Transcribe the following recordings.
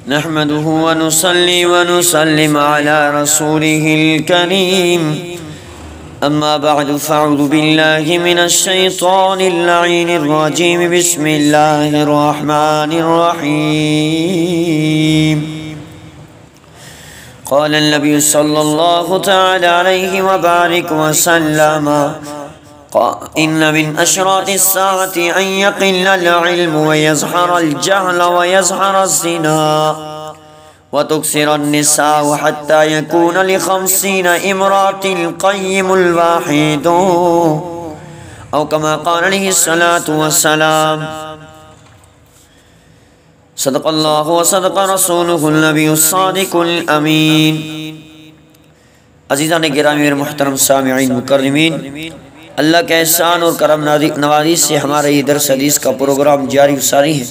نحمده ونصلي ونسلم على رسوله الكريم أما بعد فأعوذ بالله من الشيطان اللعين الرجيم بسم الله الرحمن الرحيم قال النبي صلى الله تعالى عليه وبارك وسلم إن من أشراط الساعة أن يقل العلم ويظهر الجهل ويظهر الزنا وتكثر النساء حتى يكون ل50 امرأة القيم الواحد أو كما قال عليه الصلاة والسلام صدق الله وصدق رسوله النبي الصادق الأمين. عزیزان گرامی اور محترم سامعین مکرمین، اللہ کے احسان اور کرم نوازی سے ہمارا یہ درس حدیث کا پروگرام جاری و ساری ہے.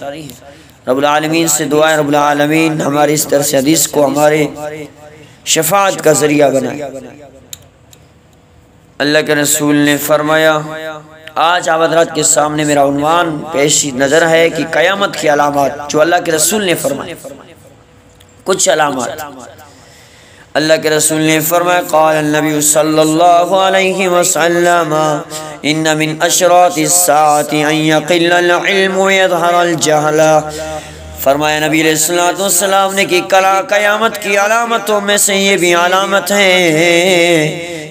رب العالمین سے دعا ہے رب العالمین ہمارے اس درس حدیث کو ہمارے شفاعت کا ذریعہ بنائے. اللہ کے رسول نے فرمایا، آج آپ حضرات کے سامنے میرا عنوان پیش نظر ہے کہ قیامت کی علامات جو اللہ کے رسول نے فرمایا. کچھ علامات اللہ کے رسول نے فرمایا، قال النبی صلی اللہ علیہ وسلم ان من اشراط الساعة ان يقل العلم ويظهر الجهل. فرمایا نبی علیہ السلام نے کہ قیامت کی علامتوں میں سے یہ بھی علامت ہے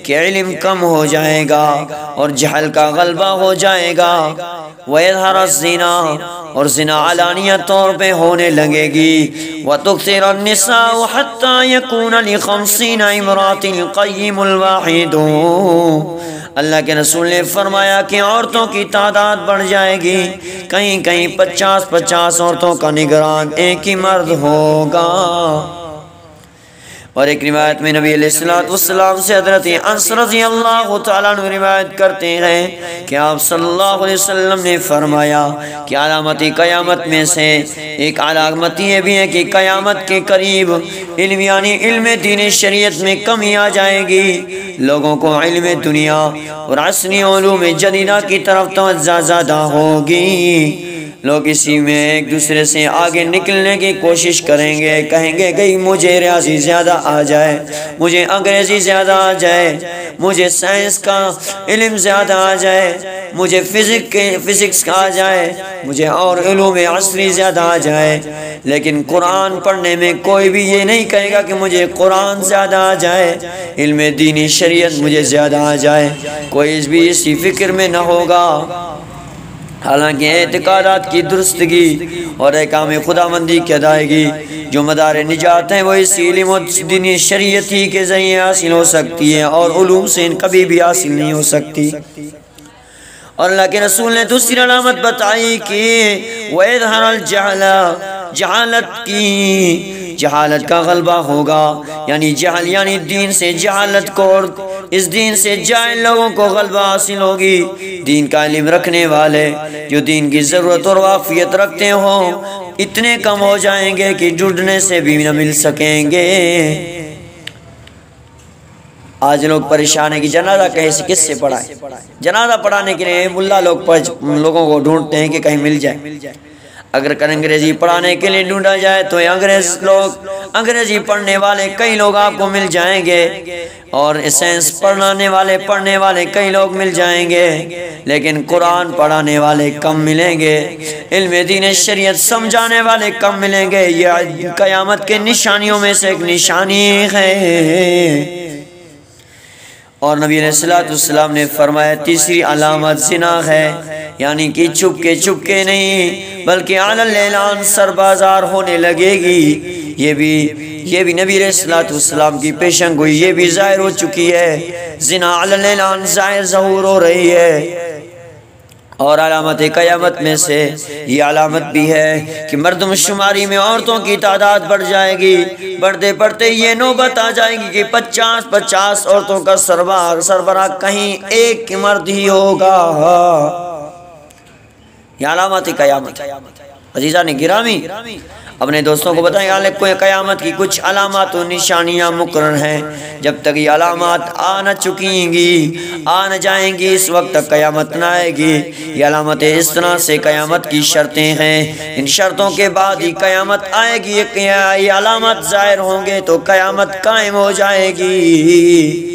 کہ علم کم ہو جائے گا اور جہل کا غلبہ ہو جائے گا. وَيَظْهَرَ الزِّنَا، اور زنا علانیہ طور پہ ہونے لگے گی. وَتُكْثِرَ النِّسَاءُ حَتَّى يَكُونَ ل50 امرأة القيم الواحد. اللہ کے رسول نے فرمایا کہ عورتوں کی تعداد بڑھ جائے گی، کہیں کہیں 50 عورتوں کا نگران ایک ہی مرد ہوگا. اور ایک روایت میں نبی علیہ السلام سے حضرت انس رضی اللہ تعالیٰ عنہ روایت کرتے ہیں کہ آپ صلی اللہ علیہ وسلم نے فرمایا کہ علامت قیامت میں سے ایک علامت یہ بھی ہے کہ قیامت کے قریب علم یعنی علم دین شریعت میں کمی آ جائے گی. لوگوں کو علم دنیا اور عصری علوم جدیدہ کی طرف توجہ زیادہ ہوگی. لوگ اسی میں ایک دوسرے سے آگے نکلنے کی کوشش کریں گے، کہیں گے کہ مجھے ریاضی زیادہ آ جائے، مجھے انگریزی زیادہ آ جائے، مجھے سائنس کا علم زیادہ آ جائے، مجھے فزکس کا آ جائے، مجھے اور علوم عصری زیادہ آ جائے. لیکن قرآن پڑھنے میں کوئی بھی یہ نہیں کہے گا کہ مجھے قرآن زیادہ آ جائے، علم دینی شریعت مجھے زیادہ آ جائے. کوئی بھی اسی فکر میں نہ ہوگا. حالانکہ اعتقادات کی درستگی اور احکام خداوندی کی ادائیگی جو مدار نجات ہیں وہ اسی علم و دینی شریعت ہی کے ذریعے حاصل ہو سکتی ہے اور علوم سے کبھی بھی حاصل نہیں ہو سکتی. اور اللہ کے رسول نے دوسری علامت بتائی کہ وَيَظْهَرَ الْجَهْلَ، جہالت کا غلبہ ہوگا. یعنی جہل یعنی دین سے جہالت کو، اور اس دین سے جاہل لوگوں کو غلبہ حاصل ہوگی. دین کا علم رکھنے والے جو دین کی ضرورت اور واقفیت رکھتے ہوں اتنے کم ہو جائیں گے کہ ڈھونڈنے سے بھی نہ مل سکیں گے. آج لوگ پریشان ہیں کہ جنازہ کس سے پڑھائیں. جنازہ پڑھانے کے لیے ملا لوگ لوگوں کو ڈھونڈتے ہیں کہ کہیں مل جائے. اگر انگریزی پڑھانے کے لیے ڈھونڈا جائے تو انگریزی پڑھنے والے کئی لوگ آپ کو مل جائیں گے، اور سائنس پڑھنے والے کئی لوگ مل جائیں گے، لیکن قرآن پڑھانے والے کم ملیں گے، علم دین شریعت سمجھانے والے کم ملیں گے. یہ قیامت کے نشانیوں میں سے ایک نشانی ہے. اور نبی علیہ السلام نے فرمایا تیسری علامت زنا ہے، یعنی کہ چھپ کے نہیں بلکہ علی الاعلان سربازار ہونے لگے گی. یہ بھی نبی علیہ السلام کی پیشن گوئی یہ بھی ظاہر ہو چکی ہے. زنا علی الاعلان ظہور ہو رہی ہے. اور علامت قیامت میں سے یہ علامت بھی ہے کہ مردم شماری میں عورتوں کی تعداد بڑھ جائے گی. بڑھتے یہ نوبت آ جائے گی کہ 50 عورتوں کا سربراہ کہیں ایک مرد ہی ہوگا. یہ علامت قیامت. عزیزان گرامی، اپنے دوستوں کو بتائیں کوئی قیامت کی کچھ علامات و نشانیاں مقرر ہیں، جب تک یہ علامات آ نہ چکیں گی، آ نہ جائیں گی، اس وقت تک قیامت نہ آئے گی۔ یہ علامتیں اس طرح سے قیامت کی شرطیں ہیں، ان شرطوں کے بعد ہی قیامت آئے گی۔ یہ علامات ظاہر ہوں گے تو قیامت قائم ہو جائے گی۔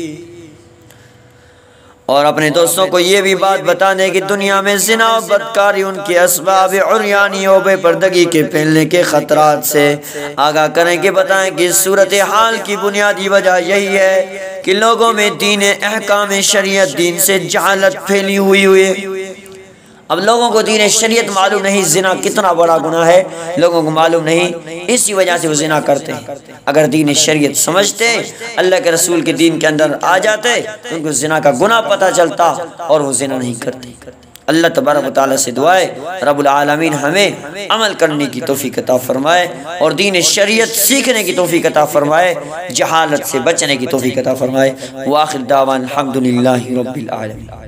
اور اپنے دوستوں کو یہ بھی بات بتا دیں کہ دنیا میں زنا و بدکاری ان کے اسباب عریانی و بے پردگی کے پھیلنے کے خطرات سے آگاہ کریں کہ بتائیں کہ صورتحال کی بنیادی وجہ یہی ہے کہ لوگوں میں دین احکام شریعت، دین سے جہالت پھیلی ہوئی ہے۔ اب لوگوں کو دین شریعت معلوم نہیں، زنا کتنا بڑا گناہ ہے لوگوں کو معلوم نہیں، اسی وجہ سے وہ زنا کرتے ہیں۔ اگر دین شریعت سمجھتے، اللہ کے رسول کے دین کے اندر آ جاتے تو ان کو زنا کا گناہ پتہ چلتا اور وہ زنا نہیں کرتے۔ اللہ تبارک و تعالیٰ سے دعا ہے رب العالمین ہمیں عمل کرنے کی توفیق عطا فرمائے اور دین شریعت سیکھنے کی توفیق عطا فرمائے، جہالت سے بچنے کی توفیق عطا فرمائے۔ وآخر دعوانا الحمدللہ رب العالمین۔